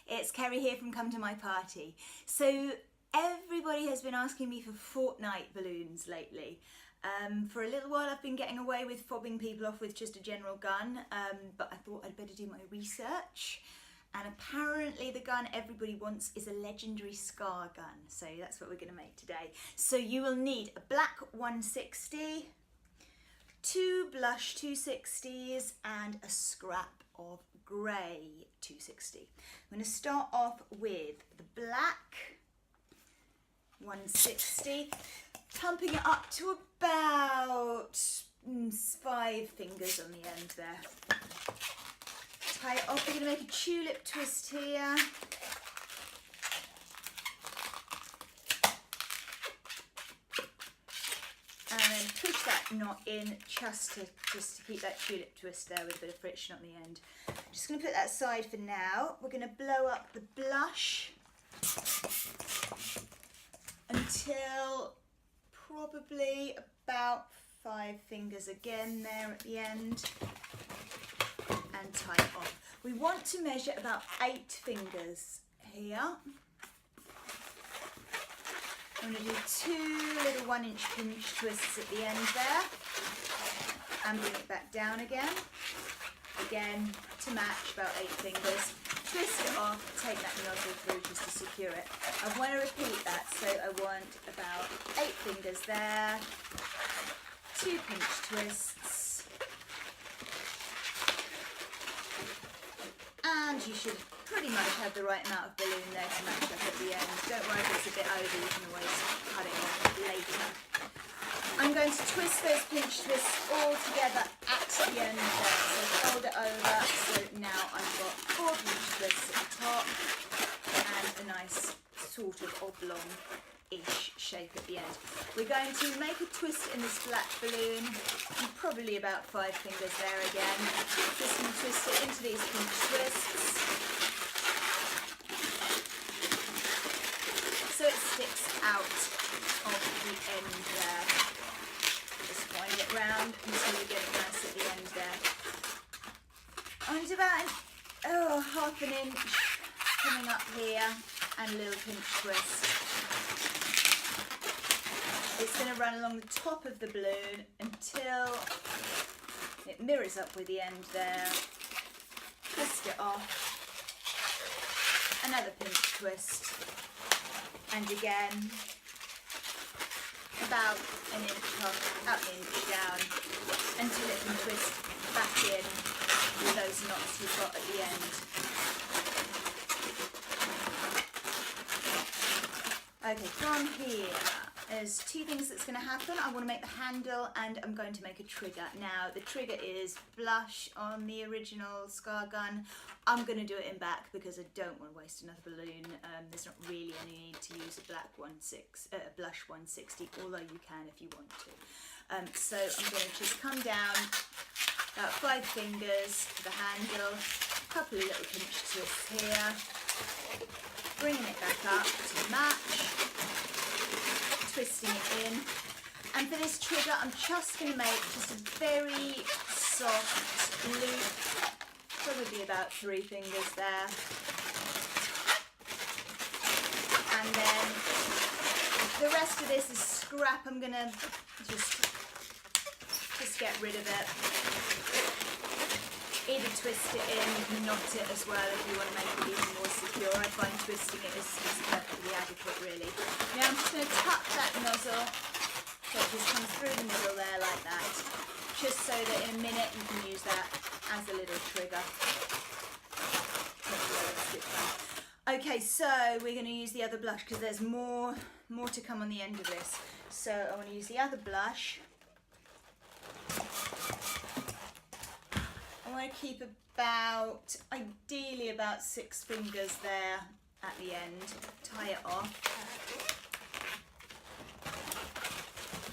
It's Kerry here from Come to My Party. So everybody has been asking me for Fortnite balloons lately. For a little while I've been getting away with fobbing people off with just a general gun, but I thought I'd better do my research. And apparently the gun everybody wants is a legendary Scar gun. So that's what we're going to make today. So you will need a black 160, 2 blush 260s and a scrap of grey 260. I'm going to start off with the black 160, pumping it up to about 5 fingers on the end there. Tie it off. We're going to make a tulip twist here. And then push that knot in just to keep that tulip twist there with a bit of friction on the end. I'm just going to put that aside for now. We're going to blow up the blush until probably about 5 fingers again there at the end, and tie it off. We want to measure about 8 fingers here. I'm going to do 2 little 1-inch pinch twists at the end there and bring it back down again to match about 8 fingers. Twist it off, take that nozzle through just to secure it. I want to repeat that, so I want about 8 fingers there, 2 pinch twists, and you should pretty much have the right amount of balloon there to match up at the end. Don't worry if it's a bit over, you can always cut it off later. I'm going to twist those pinch twists all together at the end there. So fold it over, so now I've got 4 pinch twists at the top and a nice sort of oblong-ish shape at the end. We're going to make a twist in this black balloon, and probably about 5 fingers there again. Just going to twist it into these pinch twists, so it sticks out of the end there. Just wind it round until you get it nice at the end there. And about half an inch coming up here, and a little pinch twist. It's going to run along the top of the balloon until it mirrors up with the end there. Twist it off. Another pinch twist. And again, about an inch up, an inch down, until it can twist back in with those knots you've got at the end. Okay, from here, there's 2 things that's going to happen. I want to make the handle and I'm going to make a trigger. Now, the trigger is blush on the original Scar gun. I'm going to do it in back because I don't want to waste another balloon. There's not really any need to use a black blush 160, although you can if you want to. So I'm going to just come down about 5 fingers for the handle, a couple of little pinch twists here, bringing it back up to match, twisting it in. And for this trigger, I'm just going to make just a very soft loop, probably about 3 fingers there. And then the rest of this is scrap. I'm going to just get rid of it. Either twist it in, you can knot it as well if you want to make it even more secure. I find twisting it is perfectly adequate really. Now I'm just going to tuck that nozzle so it just comes through the middle there like that, just so that in a minute you can use that as a little trigger. Okay, so we're going to use the other blush because there's more to come on the end of this. So I want to use the other blush. I want to keep ideally about 6 fingers there at the end, tie it off.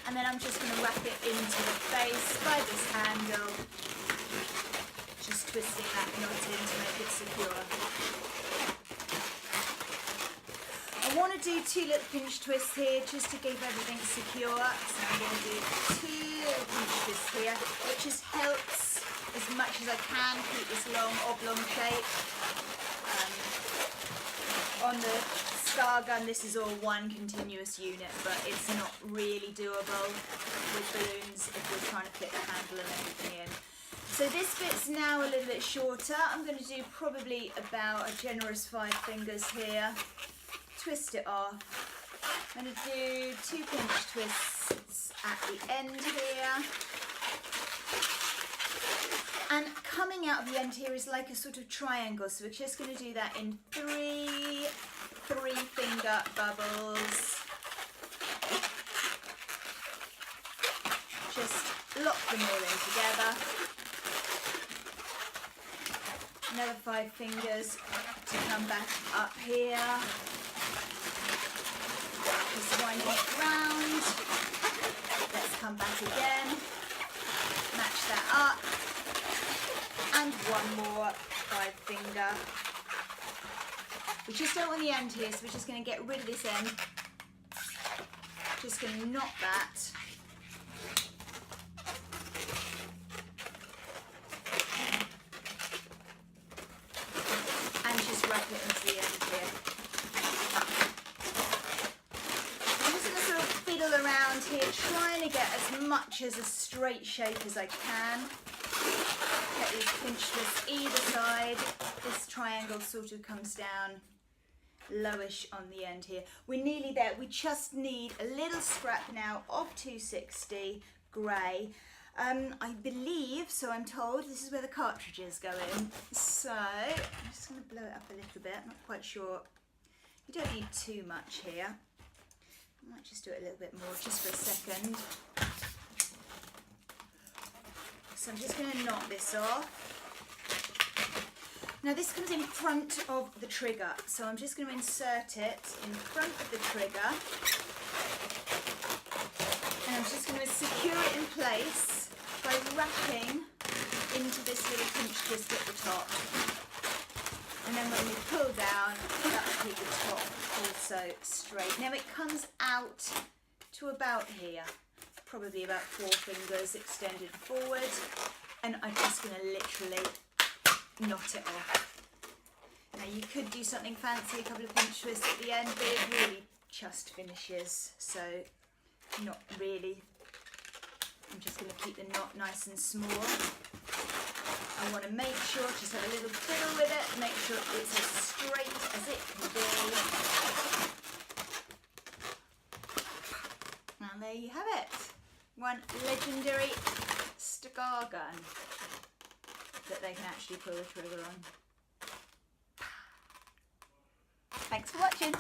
And then I'm just going to wrap it into the face by this handle, just twisting that knot in to make it secure. I want to do 2 little pinch twists here just to keep everything secure. So I'm going to do 2 little pinch twists here, which just helps as much as I can, keep this long oblong shape. On the scar gun, this is all one continuous unit, but it's not really doable with balloons if we're trying to fit the handle and everything in. So this bit's now a little bit shorter. I'm going to do probably about a generous 5 fingers here. Twist it off. I'm going to do 2 pinch twists at the end here. And coming out of the end here is like a sort of triangle, so we're just going to do that in 3 finger bubbles. Just lock them all in together. Another 5 fingers to come back up here. Just winding it round. Let's come back again. Match that up. And one more 5 finger. We just don't want the end here, so we're just going to get rid of this end. Just going to knot that. And just wrap it into the end here. I'm just going to sort of fiddle around here, trying to get as much as a straight shape as I can. Get these pinch twists either side. This triangle sort of comes down lowish on the end here. We're nearly there. We just need a little scrap now of 260 grey. I believe, so I'm told, this is where the cartridges go in. So I'm just going to blow it up a little bit. I'm not quite sure. You don't need too much here. I might just do it a little bit more just for a second. So I'm just going to knock this off. Now this comes in front of the trigger, so I'm just going to insert it in front of the trigger. And I'm just going to secure it in place by wrapping into this little pinch twist at the top. And then when we pull down, that'll keep the top also straight. Now it comes out to about here. Probably about 4 fingers extended forward, and I'm just going to literally knot it off. Now you could do something fancy, a couple of pinch twists at the end, but it really just finishes, so not really. I'm just going to keep the knot nice and small. I want to make sure, just have a little fiddle with it, make sure it's as straight as it can be. And there you have it. One legendary scar gun that they can actually pull the trigger on. Thanks for watching.